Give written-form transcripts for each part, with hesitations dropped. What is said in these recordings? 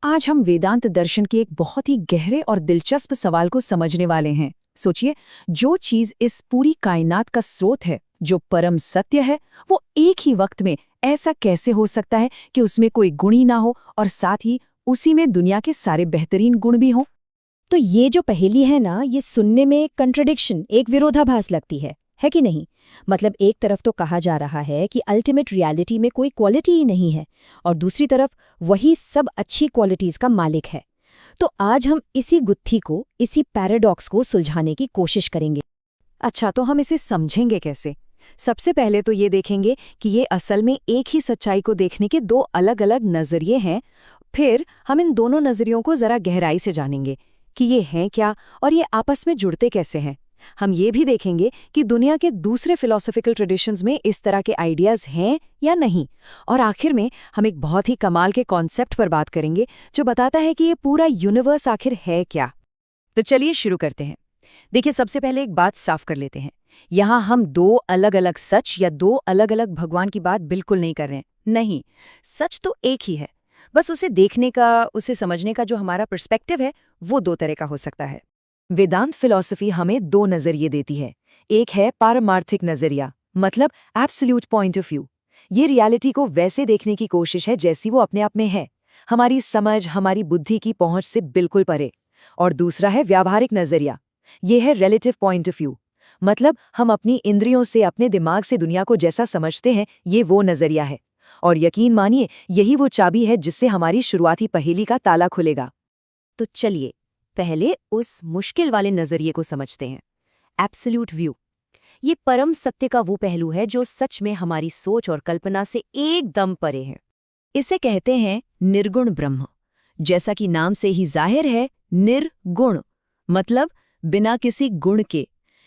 आज हम वेदांत दर्शन के एक बहुत ही गहरे और दिलचस्प सवाल को समझने वाले हैं। सोचिए, जो चीज इस पूरी कायनात का स्रोत है, जो परम सत्य है, वो एक ही वक्त में ऐसा कैसे हो सकता है कि उसमें कोई गुण ही ना हो और साथ ही उसी में दुनिया के सारे बेहतरीन गुण भी हों। तो ये जो पहेली है ना, ये सुनने में एक कंट्रडिक्शन, एक विरोधाभास लगती है कि नहीं? मतलब एक तरफ तो कहा जा रहा है कि अल्टीमेट रियलिटी में कोई क्वालिटी ही नहीं है और दूसरी तरफ वही सब अच्छी क्वालिटीज का मालिक है। तो आज हम इसी गुत्थी को, इसी पैराडॉक्स को सुलझाने की कोशिश करेंगे। अच्छा, तो हम इसे समझेंगे कैसे? सबसे पहले तो ये देखेंगे कि ये असल में एक ही सच्चाई को देखने के दो अलग अलग नजरिए हैं। फिर हम इन दोनों नजरियों को जरा गहराई से जानेंगे कि ये हैं क्या और ये आपस में जुड़ते कैसे हैं। हम ये भी देखेंगे कि दुनिया के दूसरे फिलॉसफिकल ट्रेडिशंस में इस तरह के आइडियाज हैं या नहीं। और आखिर में हम एक बहुत ही कमाल के कॉन्सेप्ट पर बात करेंगे जो बताता है कि ये पूरा यूनिवर्स आखिर है क्या। तो चलिए शुरू करते हैं। देखिए, सबसे पहले एक बात साफ कर लेते हैं। यहाँ हम दो अलग अलग सच या दो अलग अलग भगवान की बात बिल्कुल नहीं कर रहे हैं। नहीं, सच तो एक ही है, बस उसे देखने का, उसे समझने का जो हमारा पर्सपेक्टिव है वो दो तरह का हो सकता है। वेदांत फिलॉसफी हमें दो नजरिए देती है। एक है पारमार्थिक नजरिया, मतलब एब्सोल्यूट पॉइंट ऑफ व्यू। ये रियलिटी को वैसे देखने की कोशिश है जैसी वो अपने आप में है, हमारी समझ, हमारी बुद्धि की पहुंच से बिल्कुल परे। और दूसरा है व्यावहारिक नजरिया। ये है रिलेटिव पॉइंट ऑफ व्यू, मतलब हम अपनी इंद्रियों से, अपने दिमाग से दुनिया को जैसा समझते हैं, ये वो नजरिया है। और यकीन मानिए, यही वो चाबी है जिससे हमारी शुरुआती पहेली का ताला खुलेगा। तो चलिए पहले उस मुश्किल वाले नजरिए को समझते हैं, एब्सोल्यूट व्यू। ये परम सत्य का वो पहलू है जो सच में हमारी सोच और कल्पना से एकदम परे है। इसे कहते हैं निर्गुण ब्रह्म। जैसा कि नाम से ही जाहिर है, निर्गुण मतलब बिना किसी गुण के।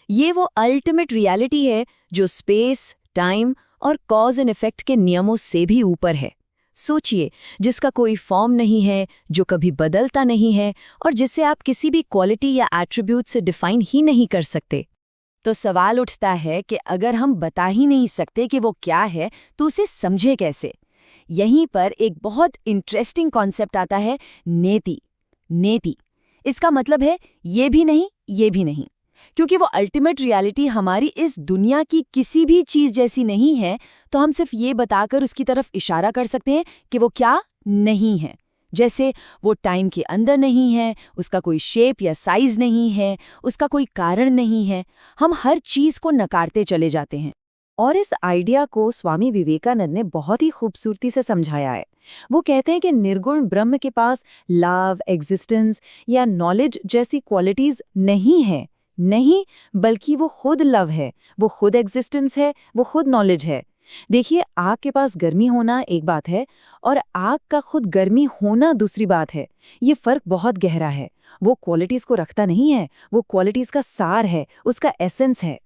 ये वो अल्टीमेट रियलिटी है जो स्पेस, टाइम और कॉज एंड इफेक्ट के नियमों से भी ऊपर है। सोचिए, जिसका कोई फॉर्म नहीं है, जो कभी बदलता नहीं है और जिसे आप किसी भी क्वालिटी या एट्रीब्यूट से डिफाइन ही नहीं कर सकते। तो सवाल उठता है कि अगर हम बता ही नहीं सकते कि वो क्या है, तो उसे समझे कैसे? यहीं पर एक बहुत इंटरेस्टिंग कॉन्सेप्ट आता है, नेति। नेति इसका मतलब है ये भी नहीं, ये भी नहीं। क्योंकि वो अल्टीमेट रियलिटी हमारी इस दुनिया की किसी भी चीज जैसी नहीं है, तो हम सिर्फ ये बताकर उसकी तरफ इशारा कर सकते हैं कि वो क्या नहीं है। जैसे वो टाइम के अंदर नहीं है, उसका कोई शेप या साइज नहीं है, उसका कोई कारण नहीं है। हम हर चीज को नकारते चले जाते हैं। और इस आइडिया को स्वामी विवेकानंद ने बहुत ही खूबसूरती से समझाया है। वो कहते हैं कि निर्गुण ब्रह्म के पास लव, एग्जिस्टेंस या नॉलेज जैसी क्वालिटीज नहीं है। नहीं, बल्कि वो खुद लव है, वो खुद एग्जिस्टेंस है, वो खुद नॉलेज है। देखिए, आग के पास गर्मी होना एक बात है और आग का खुद गर्मी होना दूसरी बात है। ये फर्क बहुत गहरा है। वो क्वालिटीज को रखता नहीं है, वो क्वालिटीज का सार है, उसका एसेंस है।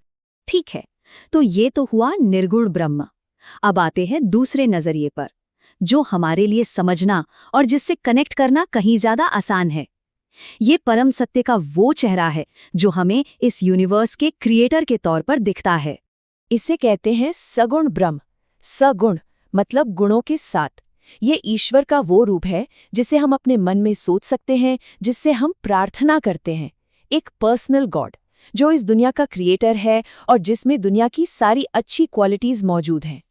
ठीक है, तो ये तो हुआ निर्गुण ब्रह्म। अब आते हैं दूसरे नजरिए पर, जो हमारे लिए समझना और जिससे कनेक्ट करना कहीं ज्यादा आसान है। ये परम सत्य का वो चेहरा है जो हमें इस यूनिवर्स के क्रिएटर के तौर पर दिखता है। इसे कहते हैं सगुण ब्रह्म। सगुण मतलब गुणों के साथ। ये ईश्वर का वो रूप है जिसे हम अपने मन में सोच सकते हैं, जिससे हम प्रार्थना करते हैं। एक पर्सनल गॉड जो इस दुनिया का क्रिएटर है और जिसमें दुनिया की सारी अच्छी क्वालिटीज मौजूद हैं।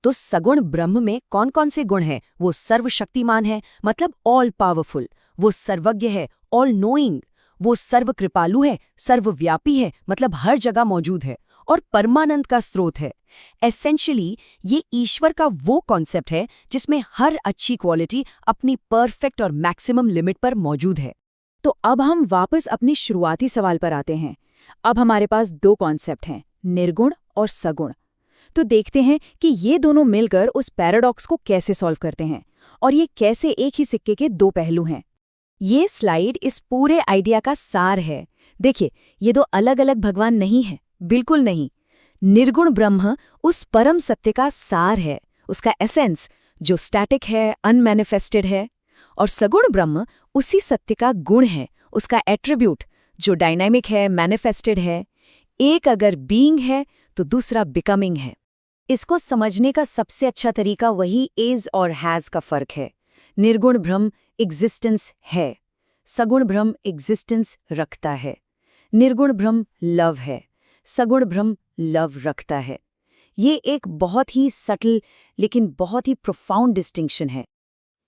तो सगुण ब्रह्म में कौन कौन से गुण हैं? वो सर्वशक्तिमान है, मतलब ऑल पावरफुल। वो सर्वज्ञ है, ऑल नोइंग। वो सर्वकृपालु है, सर्वव्यापी है, मतलब हर जगह मौजूद है। और परमानंद का स्रोत है। एसेंशियली ये ईश्वर का वो कॉन्सेप्ट है जिसमें हर अच्छी क्वालिटी अपनी परफेक्ट और मैक्सिमम लिमिट पर मौजूद है। तो अब हम वापस अपनी शुरुआती सवाल पर आते हैं। अब हमारे पास दो कॉन्सेप्ट हैं, निर्गुण और सगुण। तो देखते हैं कि ये दोनों मिलकर उस पैराडॉक्स को कैसे सॉल्व करते हैं और ये कैसे एक ही सिक्के के दो पहलू हैं। ये स्लाइड इस पूरे आइडिया का सार है। देखिए, ये दो अलग अलग भगवान नहीं हैं, बिल्कुल नहीं। निर्गुण ब्रह्म उस परम सत्य का सार है, उसका एसेंस जो स्टैटिक है, अनमैनिफेस्टेड है। और सगुण ब्रह्म उसी सत्य का गुण है, उसका एट्रीब्यूट जो डायनामिक है, मैनिफेस्टेड है। एक अगर बीइंग है तो दूसरा बिकमिंग है। इसको समझने का सबसे अच्छा तरीका वही इज और हैज का फर्क है। निर्गुण ब्रह्म एग्जिस्टेंस है, सगुण ब्रह्म एग्जिस्टेंस रखता है। निर्गुण ब्रह्म लव है, सगुण ब्रह्म लव रखता है। ये एक बहुत ही सटल लेकिन बहुत ही प्रोफाउंड डिस्टिंक्शन है।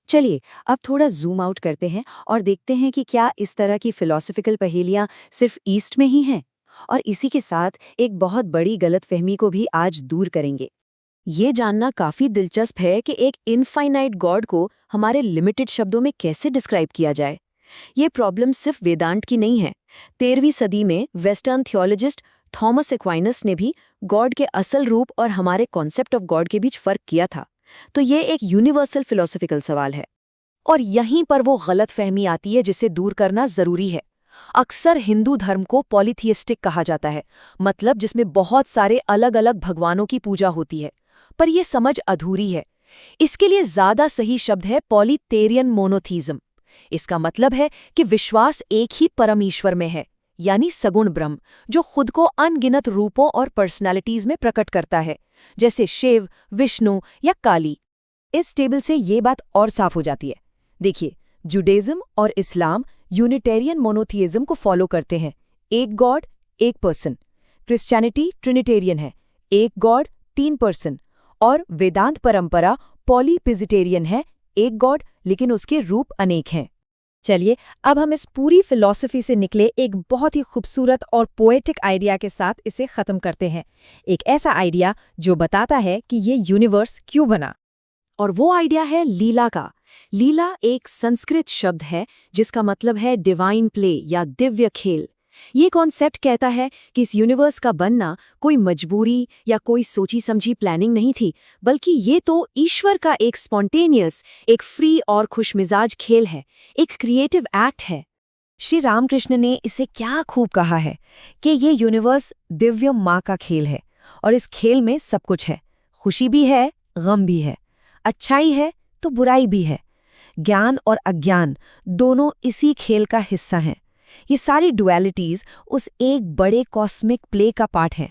चलिए अब थोड़ा जूम आउट करते हैं और देखते हैं कि क्या इस तरह की फिलॉसफिकल पहेलियां सिर्फ ईस्ट में ही हैं, और इसी के साथ एक बहुत बड़ी गलतफहमी को भी आज दूर करेंगे। ये जानना काफी दिलचस्प है कि एक इनफाइनाइट गॉड को हमारे लिमिटेड शब्दों में कैसे डिस्क्राइब किया जाए। ये प्रॉब्लम सिर्फ वेदांत की नहीं है। 13वीं सदी में वेस्टर्न थियोलॉजिस्ट थॉमस एक्वाइनस ने भी गॉड के असल रूप और हमारे कॉन्सेप्ट ऑफ गॉड के बीच फर्क किया था। तो ये एक यूनिवर्सल फिलोसॉफिकल सवाल है, और यहीं पर वो गलतफहमी आती है जिसे दूर करना जरूरी है। अक्सर हिंदू धर्म को पॉलीथियस्टिक कहा जाता है, मतलब जिसमें बहुत सारे अलग अलग भगवानों की पूजा होती है, पर यह समझ अधूरी है। इसके लिए ज्यादा सही शब्द है पॉलीथेरियन मोनोथीज्म। इसका मतलब है कि विश्वास एक ही परम ईश्वर में है, यानी सगुण ब्रह्म, जो खुद को अनगिनत रूपों और पर्सनालिटीज में प्रकट करता है, जैसे शिव, विष्णु या काली। इस टेबल से ये बात और साफ हो जाती है। देखिए, जुडाइज्म और इस्लाम यूनिटेरियन मोनोथियज्म को फॉलो करते हैं, एक गॉड एक पर्सन। क्रिश्चियनिटी ट्रिनिटेरियन है, एक गॉड 3 पर्सन। और वेदांत परंपरा पॉलीपिजिटेरियन है, एक गॉड लेकिन उसके रूप अनेक हैं। चलिए अब हम इस पूरी फिलॉसफी से निकले एक बहुत ही खूबसूरत और पोएटिक आइडिया के साथ इसे खत्म करते हैं। एक ऐसा आइडिया जो बताता है कि ये यूनिवर्स क्यों बना। और वो आइडिया है लीला का। लीला एक संस्कृत शब्द है जिसका मतलब है डिवाइन प्ले या दिव्य खेल। ये कॉन्सेप्ट कहता है कि इस यूनिवर्स का बनना कोई मजबूरी या कोई सोची समझी प्लानिंग नहीं थी, बल्कि ये तो ईश्वर का एक स्पॉन्टेनियस, एक फ्री और खुशमिजाज खेल है, एक क्रिएटिव एक्ट है। श्री रामकृष्ण ने इसे क्या खूब कहा है कि ये यूनिवर्स दिव्य माँ का खेल है, और इस खेल में सब कुछ है। खुशी भी है, गम भी है, अच्छाई है तो बुराई भी है, ज्ञान और अज्ञान दोनों इसी खेल का हिस्सा हैं। ये सारी डुअलिटीज उस एक बड़े कॉस्मिक प्ले का पार्ट हैं।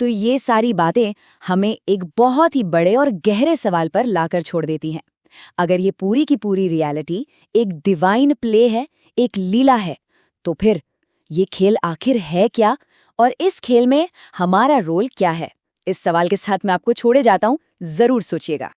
तो ये सारी बातें हमें एक बहुत ही बड़े और गहरे सवाल पर लाकर छोड़ देती हैं। अगर ये पूरी की पूरी रियलिटी एक डिवाइन प्ले है, एक लीला है, तो फिर ये खेल आखिर है क्या, और इस खेल में हमारा रोल क्या है? इस सवाल के साथ मैं आपको छोड़े जाता हूं, जरूर सोचिएगा।